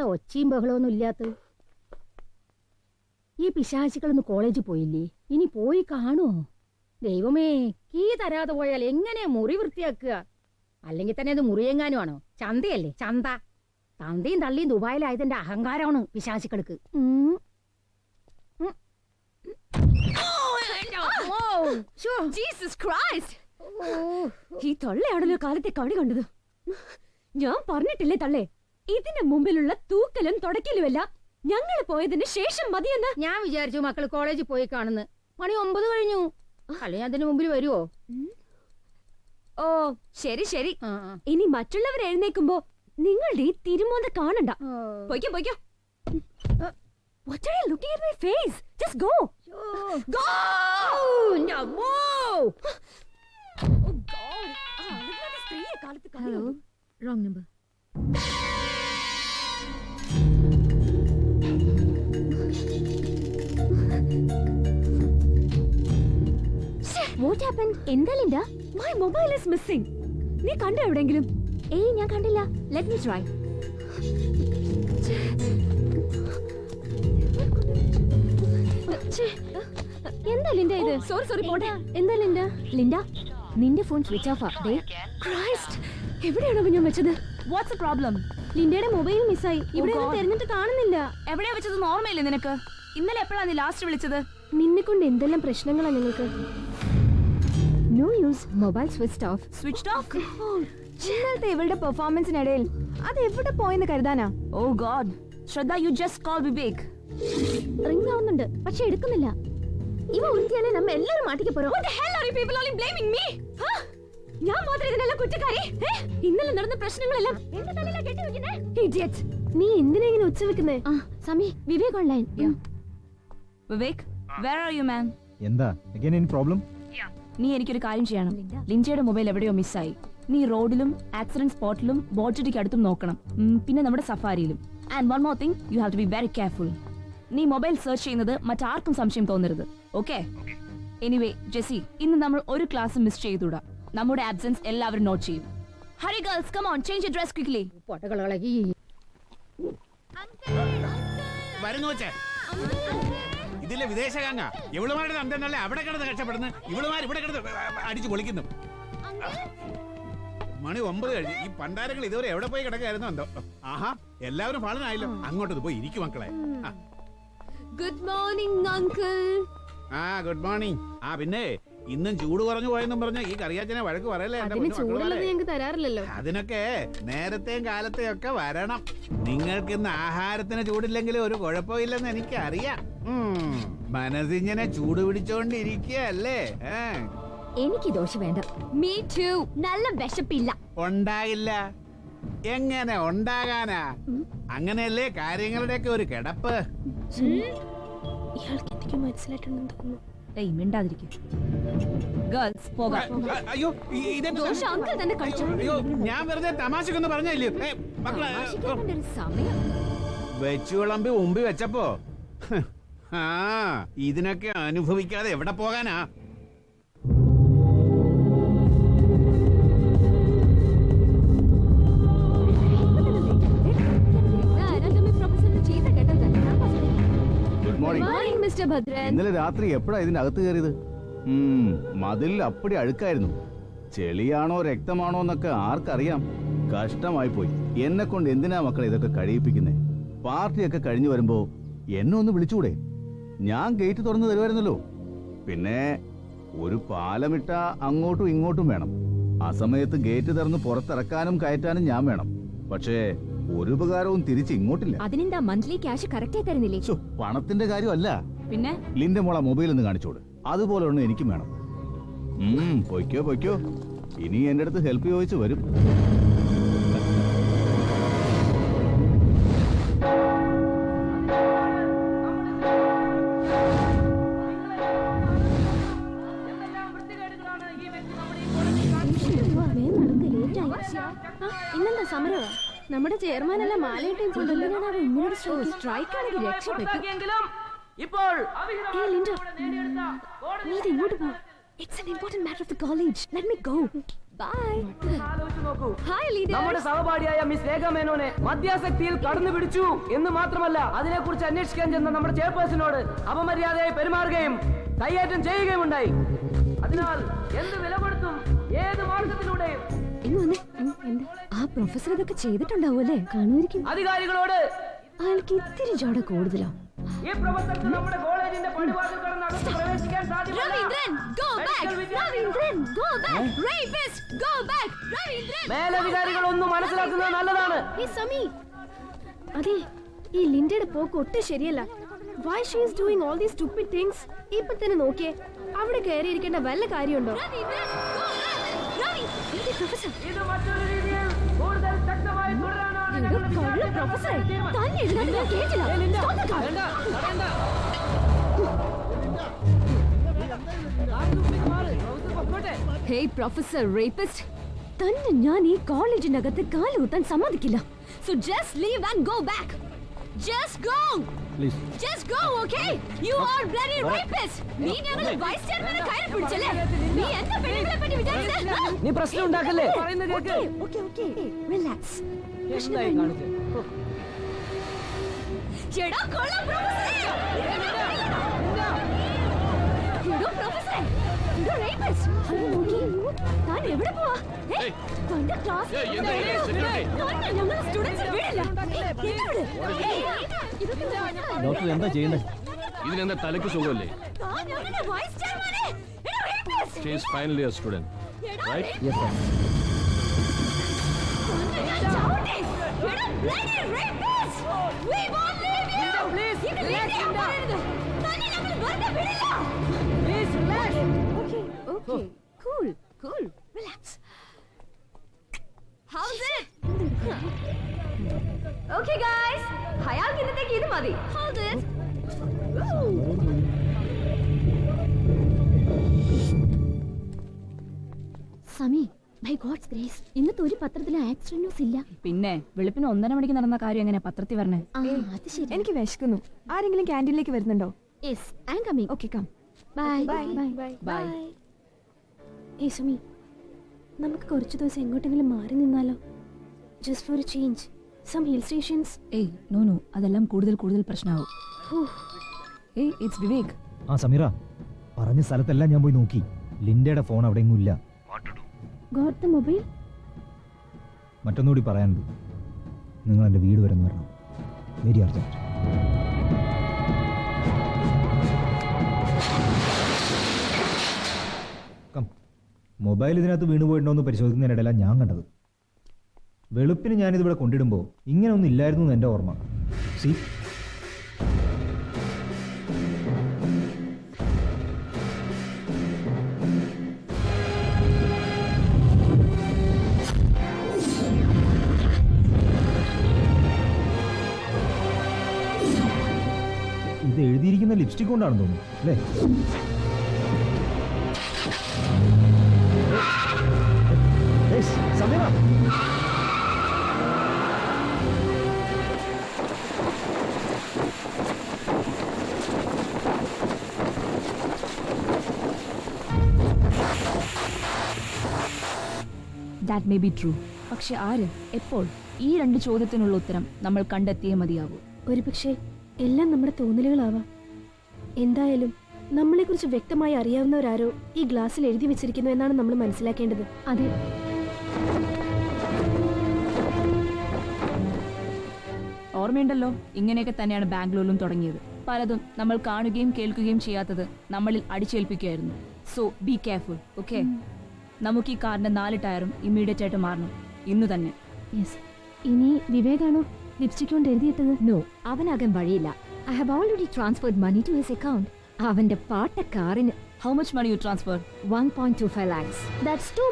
എന്താ ഒച്ചയും ബഹളമൊന്നും ഇല്ലാത്ത? ഈ പിശാചികളൊന്ന് കോളേജിൽ പോയില്ലേ? ഇനി പോയി കാണുമോ? ദൈവമേ, കീ തരാതെ പോയാൽ എങ്ങനെയാ മുറി വൃത്തിയാക്കുക? അല്ലെങ്കിൽ തന്നെ അത് മുറിയെങ്ങാനുമാണോ? ചന്തയല്ലേ ചന്ത. തന്തയും തള്ളിയും ദുബായിലായതിന്റെ അഹങ്കാരമാണ് പിശാചികൾക്ക്. ഈ തള്ളയാണല്ലോ കാലത്തെ കണി കണ്ടത്. ഞാൻ പറഞ്ഞിട്ടില്ലേ തള്ളേ, ഇതിന്റെ മുമ്പിലുള്ള തൂക്കലും തുടക്കലുമല്ല, ഞങ്ങള് പോയതിന് ശേഷം മതിയെന്ന്. ഞാൻ വിചാരിച്ചു മക്കള് കോളേജിൽ പോയി കാണുന്നു. മണി 9 കഴിഞ്ഞു. അല്ലെങ്കിൽ അതിന് മുമ്പിൽ വരുവോ? ഓ ശരി ശരി. ഇനി മറ്റുള്ളവർ എഴുന്നേക്കുമ്പോ നിങ്ങളുടെ ഈ തിരുമോന്ത കാണണ്ട. പോയിക്കോ പോയിക്കോ. What are you looking at my face? Just go. Go. No. Oh God. അലങ്കാര സ്ത്രീയെ കാലത്ത് Hello. Wrong number. What happened? എന്താ Linda? My mobile is missing. നീ കണ്ടോ എവിടെയെങ്കിലും? ഏയ് ഞാൻ കണ്ടില്ല. Let me try. എന്താ ലിൻഡ ഇത്? സോറി പോട്ടെ. എന്താ ലിൻഡ? ലിൻഡ നിന്റെ ഫോൺ സ്വിച്ച് ഓഫ് ആ. ക്രൈസ്റ്റ്, എവിടെയാണോ ഞാൻ വെച്ചത്? What's the problem? ലിൻഡയുടെ മൊബൈൽ മിസ്സായി. ഇവിടെ തെരഞ്ഞിട്ട് കാണുന്നില്ല. എവിടെയാ വെച്ചത് ഓർമ്മയില്ലേ നിനക്ക്? ഇന്നലെ എപ്പോഴാണ് നീ ലാസ്റ്റ് വിളിച്ചത്? നിന്നെ കൊണ്ട് എന്തെല്ലാം പ്രശ്നങ്ങളാ നിങ്ങൾക്ക്? No use, mobile switch off. Switched off? ഇന്നലത്തെ ഇവളുടെ പെർഫോമൻസിനിടയിൽ അത് എവിടെ പോയെന്ന് കരുതാനാ? Oh god, Shraddha, you just call Vivek. Ring ആവുന്നുണ്ട്, പക്ഷെ എടുക്കുന്നില്ല. ഇവ ഉരുത്തിയാലേ നമ്മ എല്ലാരും മാട്ടിക്ക് പോറോം. What the hell are you people only blaming me? ഞാൻ മാത്രം ഇതിനെല്ലാം കുറ്റക്കാരി? ഇന്നലെ നടന്ന പ്രശ്നങ്ങളെല്ലാം എന്റെ തലയിലാ കെട്ടി വെക്കുന്നേ. Idiot. നീ എന്തിനാ ഇങ്ങനെ ഉച്ച വെക്കുന്നേ? Sami, Vivek online. Vivek, where are you man? എന്താ again any problem? നീ എനിക്കൊരു കാര്യം ചെയ്യണം. ലിൻജയുടെ മൊബൈൽ എവിടെയോ മിസ്സായി. നീ റോഡിലും ആക്സിഡന്റ് സ്പോട്ടിലും ബോട്ടിക്ക് അടുത്തും നോക്കണം. പിന്നെ നമ്മുടെ സഫാരിയിലും. And one more thing, you have to be very careful. നീ മൊബൈൽ സെർച്ച് ചെയ്യുന്നത് മറ്റാർക്കും സംശയം തോന്നരുത്. ഓക്കെ? എനിവേ ജെസി, ഇന്ന് നമ്മൾ ഒരു ക്ലാസ് മിസ് ചെയ്തുകൂടാ. നമ്മുടെ ആബ്സെൻസ് എല്ലാവരും നോട്ട് ചെയ്യും. Hurry girls, come on, change your dress quickly. പൊട്ടകളകളി ഇതിലെ വിദേശകാങ്ങ ഇവളുമാരുടെ അന്തന്നല്ലേ അവിടെ കിടന്ന് കഷ്ടപ്പെടുന്നു. ഇവളുമാർ ഇവിടെ കിടന്ന് അടിച്ചു പൊളിക്കുന്നു. മണി 9 കഴിഞ്ഞ്. ഈ പണ്ടാരങ്ങൾ ഇതുവരെ എവിടെ പോയി കിടക്കായിരുന്നു എന്തോ. ആഹാ, എല്ലാവരും ഫാളനായല്ലോ. അങ്ങോട്ട് പോയി ഇരിക്കും മക്കളെ. Good morning uncle. Good morning. പിന്നെ ഇന്നും ചൂട് കുറഞ്ഞു പോയെന്നും പറഞ്ഞ ഈ കറിയാച്ചനെ വഴക്ക് പറയല്ലേ. തരാറില്ലല്ലോ. അതിനൊക്കെ നേരത്തെയും കാലത്തെയും ഒക്കെ വരണം. നിങ്ങൾക്ക് ഇന്ന് ആഹാരത്തിന് ചൂടില്ലെങ്കിലും ഒരു കുഴപ്പമില്ലെന്ന് എനിക്കറിയാം. മനസ്സിങ്ങനെ ചൂട് പിടിച്ചോണ്ടിരിക്കല്ലേ? എനിക്ക് ദോശ വേണ്ട. Me too. നല്ല വിശപ്പില്ല. ഉണ്ടാകില്ല. എങ്ങനെ ഉണ്ടാകാനാ? അങ്ങനെയല്ലേ കാര്യങ്ങളുടെയൊക്കെ ഒരു കിടപ്പ്. ഇയാൾക്ക് എന്തൊക്കെയോ മനസ്സിലായിട്ടുണ്ടെന്ന് തോന്നുന്നു. മിണ്ടാതിരിക്കും. ഗേൾസ് പോകാം. അയ്യോ, ദോശ അങ്കിൾ തന്നെ കഴിച്ചു. അയ്യോ, ഞാൻ വെറുതെ തമാശക്കൊന്ന് പറഞ്ഞല്ലേ. സമയം വെച്ചു വിളമ്പി മുമ്പി വെച്ചപ്പോ ഇതിനൊക്കെ അനുഭവിക്കാതെ എവിടെ പോകാനാ? ഇന്നലെ രാത്രി എപ്പോഴാ ഇതിന്റെ അകത്ത് കയറിയത്? മതിൽ അപ്പടി അഴുക്കായിരുന്നു. ചെളിയാണോ രക്തമാണോ എന്നൊക്കെ ആർക്കറിയാം. കഷ്ടമായി പോയി. എന്നെ കൊണ്ട് എന്തിനാ മക്കളെ ഇതൊക്കെ കഴിയിപ്പിക്കുന്നേ? പാർട്ടിയൊക്കെ കഴിഞ്ഞു വരുമ്പോ എന്നെ ഒന്ന് വിളിച്ചുകൂടെ? ഞാൻ ഗേറ്റ് തുറന്നു തരുമായിരുന്നല്ലോ. പിന്നെ ഒരു പാലമിട്ട അങ്ങോട്ടും ഇങ്ങോട്ടും വേണം. ആ സമയത്ത് ഗേറ്റ് തുറന്ന് പുറത്തിറക്കാനും കയറ്റാനും ഞാൻ വേണം. പക്ഷേ ഒരു ഉപകാരവും തിരിച്ച് ഇങ്ങോട്ടില്ല. അതിനെന്താ മന്ത്ലി ക്യാഷ് കറക്റ്റായി തരുന്നില്ലേ? പണത്തിന്റെ കാര്യമല്ല. പിന്നെ ലിന്റെ മോളെ മൊബൈൽ ഒന്ന് കാണിച്ചോട്. അതുപോലെ ഒന്നും എനിക്കും വേണം. പൊയ്ക്കോ പൊയ്ക്കോ. ഇനി എന്റെ അടുത്ത് ഹെൽപ്പ് ചോദിച്ചു വരും. ഇന്നെന്താ സമരമാ? നമ്മുടെ ചെയർമാനല്ല മാലയിട്ട് സ്ട്രൈക്ക് ആണെങ്കിൽ രക്ഷപ്പെട്ടു. നീ ഇങ്ങോട്ട് പോ. It's an important matter of the college. Let me go. Bye. ആലോചിച്ച് നോക്കൂ. Hi, leader. നമ്മുടെ സഹപാഠിയായ മിസ് രേഖ മേനോനെ മദ്യാസക്തിയിൽ കടന്നു പിടിച്ചു എന്ന് മാത്രമല്ല അതിനെക്കുറിച്ച് അന്വേഷിക്കാൻ ചെന്ന നമ്മുടെ ചെയർപേഴ്സണോട് അപമര്യാദയായി പെരുമാറുകയും കയ്യേറ്റം ചെയ്യുകയും ഉണ്ടായി. അതിനാൽ എന്ത് വില കൊടുത്തും ഏത് മാർഗത്തിലൂടെയും ആ പ്രൊഫസർ ഇതൊക്കെ ചെയ്തിട്ടുണ്ടാവുമല്ലേ? കാണുമായിരിക്കും. അധികാരികളോട് അയാൾക്ക് ഇത്തിരി ജോട കൂടുതലോ? ഈ പ്രൊഫസർക്ക് നമ്മുടെ കോളേജിന്റെ പടിവാതിൽ കടന്ന് അകത്ത് പ്രവേശിക്കാൻ സാധ്യമല്ല. മേലധികാരികൾ ഒന്ന് മനസ്സിലാക്കുന്നത് നല്ലതാണ്. അതെ, ഈ ലിൻഡയുടെ പോക്ക് ഒട്ടും ശരിയല്ല. Why she is doing all these stupid things? ഇപ്പൊ തന്നെ നോക്കിയേ, അവിടെ കയറിയിരിക്കേണ്ട വല്ല കാര്യമുണ്ടോ? ഇത് മറ്റൊരു രീതിയിൽ കൂടുതൽ ശക്തമായി തുടരാനാണ് ഞങ്ങളുടെ Hey, Professor Rapist. തന്നെ ഞാൻ ഈ കോളേജിനകത്ത് കാലുകുത്താൻ സമ്മതിക്കില്ല. So just leave and go back. Just go. Please. Just go, okay? You are bloody rapist. നീ ഞങ്ങളുടെ വൈസ് ചെയർമാനെ കയറി പിടിച്ചല്ലേ? നീ എന്താ പെണ്ണുങ്ങളെ പറ്റി വിചാരിച്ചത്? നീ പ്രശ്നം ഉണ്ടാക്കല്ലേ? പറയുന്നത് കേൾക്ക്. Okay. Relax. എന്തായി കാണിച്ചേ? ചേടാ കൊള്ള പ്രൊഫസറെ. ചേടാ പ്രൊഫസറെ. ഇത് റേപ്പിസ്റ്റ്. അയ്യോ നോക്കി. താൻ എവിടെ പോവാ? തന്റെ ക്ലാസ്. ഞങ്ങളുടെ സ്റ്റുഡൻസ് വീടില്ല. ഡോക്ടർ എന്താ ചെയ്യേണ്ടത്? ഇതിനെന്താ തലയ്ക്ക് സുഖമല്ലേ? ഞങ്ങളുടെ വൈസ് ചെയർമാനെ. Rapist. She is finally a student, right? Yes, sir. We won't leave you. Please, ഇത് relax, നിന്റെ Linda. അമ്മയാണിത്. തന്നെ ഞങ്ങൾ വെറുതെ വിടില്ല. Please relax. Okay. Cool. Relax. How's it? Okay, guys. അയാൾക്ക് ഇന്നത്തേക്ക് ഇത് മതി. Hold it. Sami, by God's grace, ഇന്നത്തെ ഒരു പത്രത്തിലെ ആക്സിഡന്റ് ന്യൂസ് ഇല്ല. പിന്നെ വെളുപ്പിന് 1:30 മണിക്ക് നടന്ന കാര്യം എങ്ങനെയാ പത്രത്തിൽ വരണേ? അത് ശരി. എനിക്ക് വിശക്കുന്നു. ആരെങ്കിലും ക്യാൻറ്റീനിലേക്ക് വരുന്നുണ്ടോ? Yes, I am coming. Okay come. Bye. Bye. Hey, Sami, നമുക്ക് കുറച്ച് ദിവസം എങ്ങോട്ടെങ്കിലും മാറി നിന്നാലോ? Just for a change. Some hill stations. ഏയ് നോ അതെല്ലാം കൂടുതൽ പ്രശ്നമാവും. ഏയ് ഇറ്റ്സ് വിവേക്. ആ സമീറ, പറഞ്ഞ സ്ഥലത്തെല്ലാം ഞാൻ പോയി നോക്കി. ലിൻഡയുടെ ഫോൺ അവിടെ എങ്ങും ഇല്ല. Got the mobile? മറ്റൊന്നുകൂടി പറയാനുണ്ട്. നിങ്ങൾ എൻ്റെ വീട് വരെ ഒന്ന് വരണം. Very urgent. കം. മൊബൈൽ ഇതിനകത്ത് വീണ് പോയിട്ടുണ്ടോന്ന് പരിശോധിക്കുന്നതിനിടയിലാണ് ഞാൻ കണ്ടത്. വെളുപ്പിന് ഞാനിതിവിടെ കൊണ്ടിടുമ്പോൾ ഇങ്ങനെ ഒന്നും ഇല്ലായിരുന്നു എന്ന് എൻ്റെ ഓർമ്മ. സി, ഇത് എഴുതിയിരിക്കുന്ന ലിപ്സ്റ്റിക് കൊണ്ടാണെന്ന് തോന്നുന്നു അല്ലേ? Sameera, that may be true. പക്ഷെ ആര്, എപ്പോൾ? ഈ 2 ചോദ്യത്തിനുള്ള ഉത്തരം നമ്മൾ കണ്ടെത്തിയേ മതിയാകൂ. ഒരുപക്ഷെ എല്ലാം നമ്മുടെ തോന്നലുകളാവാം. എന്തായാലും നമ്മളെക്കുറിച്ച് വ്യക്തമായി അറിയാവുന്നവരാരോ ഈ ഗ്ലാസ്സിൽ എഴുതി വെച്ചിരിക്കുന്നു എന്നാണ് നമ്മൾ മനസ്സിലാക്കേണ്ടത്. അതെ. ഓർമ്മയുണ്ടല്ലോ, ഇങ്ങനെയൊക്കെ തന്നെയാണ് ബാംഗ്ലൂരിലും തുടങ്ങിയത്. പലതും നമ്മൾ കാണുകയും കേൾക്കുകയും ചെയ്യാത്തത് നമ്മളിൽ അടിച്ചേൽപ്പിക്കുകയായിരുന്നു. So be careful, okay? നമുക്ക് ഈ കാറിന്റെ 4 ടയറും ഇമ്മീഡിയറ്റ് ആയിട്ട് മാറണം, ഇന്ന് തന്നെ. യെസ്. ഇനി വിവേകാണോ ലിപ്സ്റ്റിക് കൊണ്ട് എഴുതിയിട്ടത്? നോ, അവനാകാൻ വഴിയില്ല. I have already transferred money to his account. അവന്റെ പാട്ട കാറിന് how much money you transfer? 1.25 lakhs. That's too